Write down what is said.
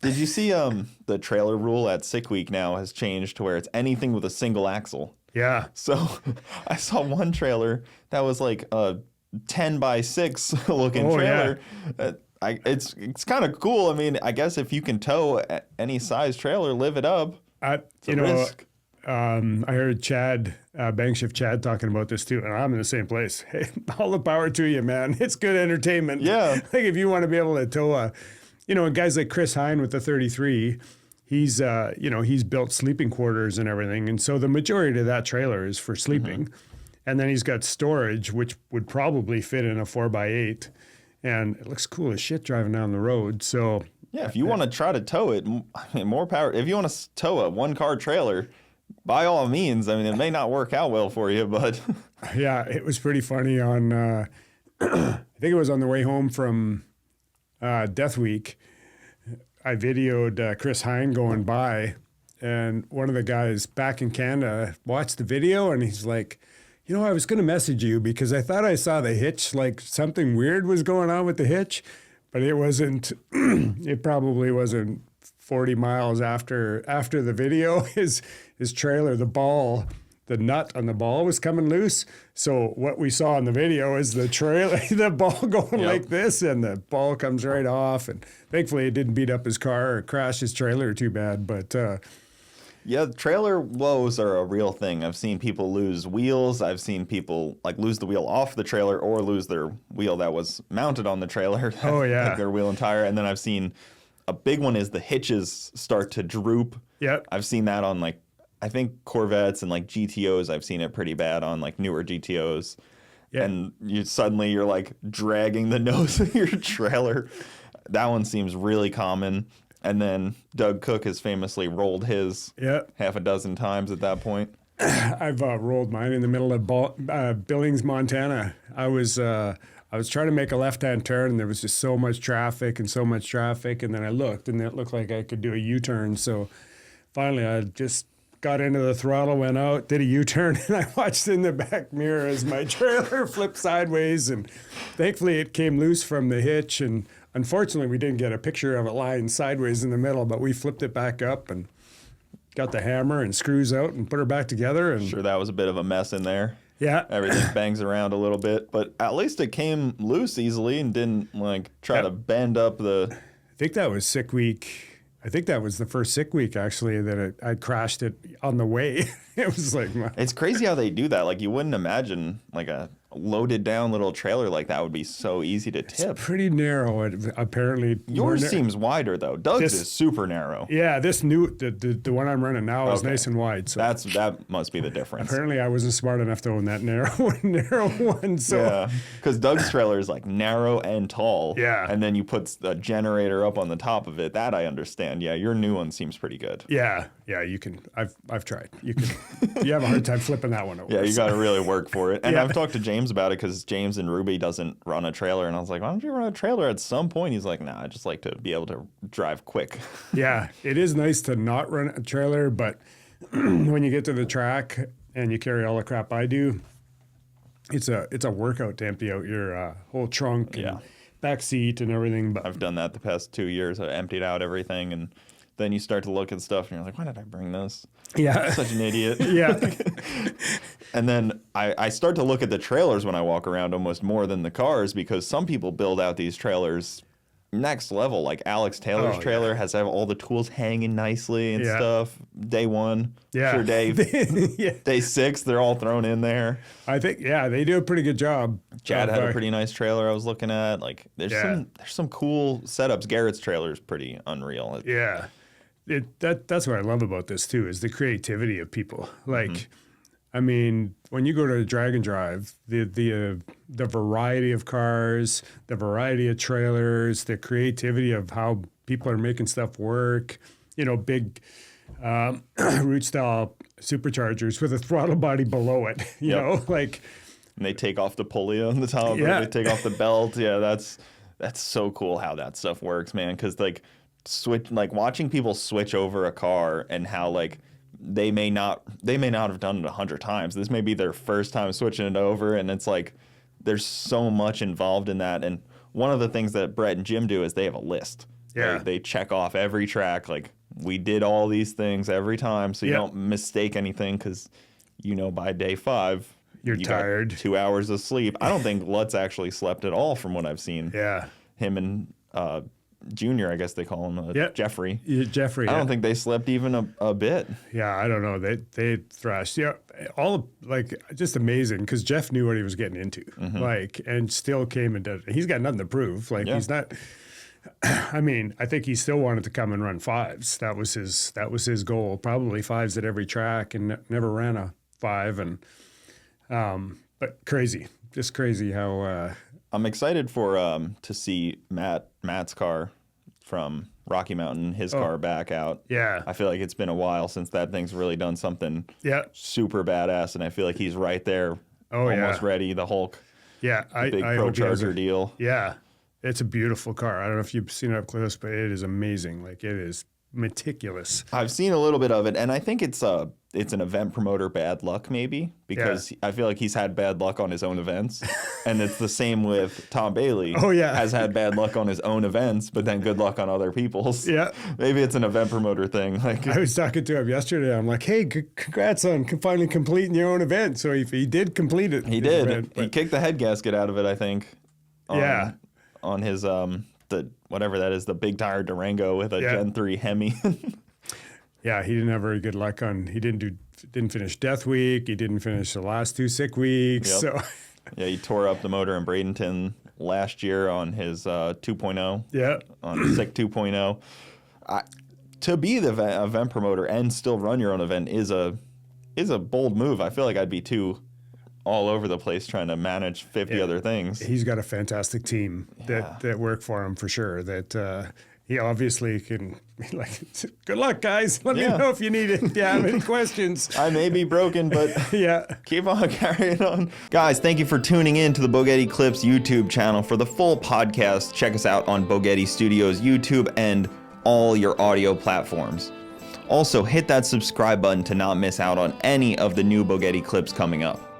Did you see the trailer rule at Sick Week now has changed to where it's anything with a single axle? Yeah. So I saw one trailer that was like a 10 by 6 looking trailer. Yeah. It's kind of cool. I mean, I guess if you can tow any size trailer, live it up. It's a risk. I heard Chad, Bankshift Chad, talking about this too, and I'm in the same place. Hey, all the power to you, man. It's good entertainment. Yeah. Like if you want to be able to tow guys like Chris Hine with the 33, he's built sleeping quarters and everything. And so the majority of that trailer is for sleeping. Mm-hmm. And then he's got storage, which would probably fit in a 4x8. And it looks cool as shit driving down the road. So yeah, if you want to try to tow it, more power. If you want to tow a one-car trailer, by all means. I mean, it may not work out well for you, but yeah, it was pretty funny on. I think it was on the way home from Death Week. I videoed Chris Hine going by, and one of the guys back in Canada watched the video, and he's like, I was going to message you because I thought I saw the hitch, like something weird was going on with the hitch, but it wasn't. It probably wasn't 40 miles after the video. His trailer, the nut on the ball was coming loose. So what we saw in the video is the trailer, the ball going like this, and the ball comes right off. And thankfully, it didn't beat up his car or crash his trailer too bad. But yeah, trailer woes are a real thing. I've seen people lose wheels. I've seen people lose the wheel off the trailer or lose their wheel that was mounted on the trailer. Oh yeah, like their wheel and tire. And then I've seen a big one is the hitches start to droop. Yep. I've seen that on I think Corvettes and GTOs. I've seen it pretty bad on newer GTOs. Yeah. And you're dragging the nose of your trailer. That one seems really common. And then Doug Cook has famously rolled his half a dozen times at that point. I've rolled mine in the middle of Billings, Montana. I was trying to make a left-hand turn, and there was just so much traffic. And then I looked, and it looked like I could do a U-turn. So finally, I just got into the throttle, went out, did a U-turn, and I watched in the back mirror as my trailer flipped sideways. And thankfully, it came loose from the hitch. And unfortunately, we didn't get a picture of it lying sideways in the middle, but we flipped it back up and got the hammer and screws out and put her back together. And sure, that was a bit of a mess in there. Yeah. Everything bangs around a little bit, but at least it came loose easily and didn't try to bend up the... I think that was Sick Week. I think that was the first Sick Week, actually, that I crashed it on the way. It was It's crazy how they do that. You wouldn't imagine, a loaded down little trailer like that would be so easy to tip. It's pretty narrow. Apparently, yours seems wider though. Doug's is super narrow. Yeah, this new the one I'm running now is nice and wide. So that must be the difference. Apparently, I wasn't smart enough to own that narrow one. So yeah, because Doug's trailer is narrow and tall. Yeah, and then you put the generator up on the top of it. That I understand. Yeah, your new one seems pretty good. Yeah, you can. I've tried. You can. You have a hard time flipping that one over. Yeah, you got to really work for it. And I've talked to James about it because James in Ruby doesn't run a trailer. And I was like, why don't you run a trailer at some point? He's like, nah, I just like to be able to drive quick. Yeah, it is nice to not run a trailer, but when you get to the track and you carry all the crap I do, it's a workout to empty out your whole trunk and back seat and everything. But I've done that the past 2 years. I emptied out everything, and then you start to look at stuff and you're like, why did I bring this? Yeah. I'm such an idiot. Yeah. And then I start to look at the trailers when I walk around almost more than the cars, because some people build out these trailers next level. Like Alex Taylor's trailer has all the tools hanging nicely and stuff. Day one. Yeah. Sure, day 6, they're all thrown in there. I think, they do a pretty good job. Chad had a pretty nice trailer I was looking at. There's some cool setups. Garrett's trailer is pretty unreal. Yeah. That's what I love about this too, is the creativity of people. I mean, when you go to Drag and Drive, the variety of cars, the variety of trailers, the creativity of how people are making stuff work, big root style superchargers with a throttle body below it, you know, and they take off the pulley on the top, or they take off the belt. Yeah, that's so cool how that stuff works, man. Because watching people switch over a car and how they may not have done it 100 times. This may be their first time switching it over, and it's there's so much involved in that. And one of the things that Brett and Jim do is they have a list. Yeah. They check off every track. Like, we did all these things every time, so you don't mistake anything, because by day 5, you're tired. Got 2 hours of sleep. I don't think Lutz actually slept at all from what I've seen. Yeah. Him and Junior, I guess they call him, Jeffrey. Yeah, Jeffrey. I don't think they slept even a bit. Yeah, I don't know. They thrashed. Yeah, just amazing, because Jeff knew what he was getting into, and still came and did it. He's got nothing to prove. He's not. I mean, I think he still wanted to come and run 5s. That was his goal. Probably 5s at every track, and never ran a 5. And but just crazy how. I'm excited for to see Matt's car from Rocky Mountain, his car back out. Yeah. I feel like it's been a while since that thing's really done something super badass, and I feel like he's right there, almost ready, the Hulk. Yeah. Big Pro Charger deal. Yeah. It's a beautiful car. I don't know if you've seen it up close, but it is amazing. It is meticulous. I've seen a little bit of it, and I think it's an event promoter bad luck, maybe, because I feel like he's had bad luck on his own events, and it's the same with Tom Bailey. Oh yeah, has had bad luck on his own events, but then good luck on other people's. Yeah, maybe it's an event promoter thing. I was talking to him yesterday. I'm like, hey, congrats on finally completing your own event. So if he did complete it, he did. Event, he kicked the head gasket out of it, I think. On his the whatever that is, the big tire Durango with a Gen 3 Hemi. Yeah, he didn't have very good luck on. He didn't finish Death Week. He didn't finish the last 2 sick weeks. Yep. So yeah, he tore up the motor in Bradenton last year on his 2.0. Yeah, on sick 2.0. To be the event promoter and still run your own event is a bold move. I feel like I'd be too all over the place trying to manage 50 other things. He's got a fantastic team that work for him for sure. That he obviously can good luck, guys. Let me know if you need it. If you have any questions. I may be broken, but keep on carrying on. Guys, thank you for tuning in to the Bogetti Clips YouTube channel. For the full podcast, check us out on Bogetti Studios YouTube and all your audio platforms. Also, hit that subscribe button to not miss out on any of the new Bogetti clips coming up.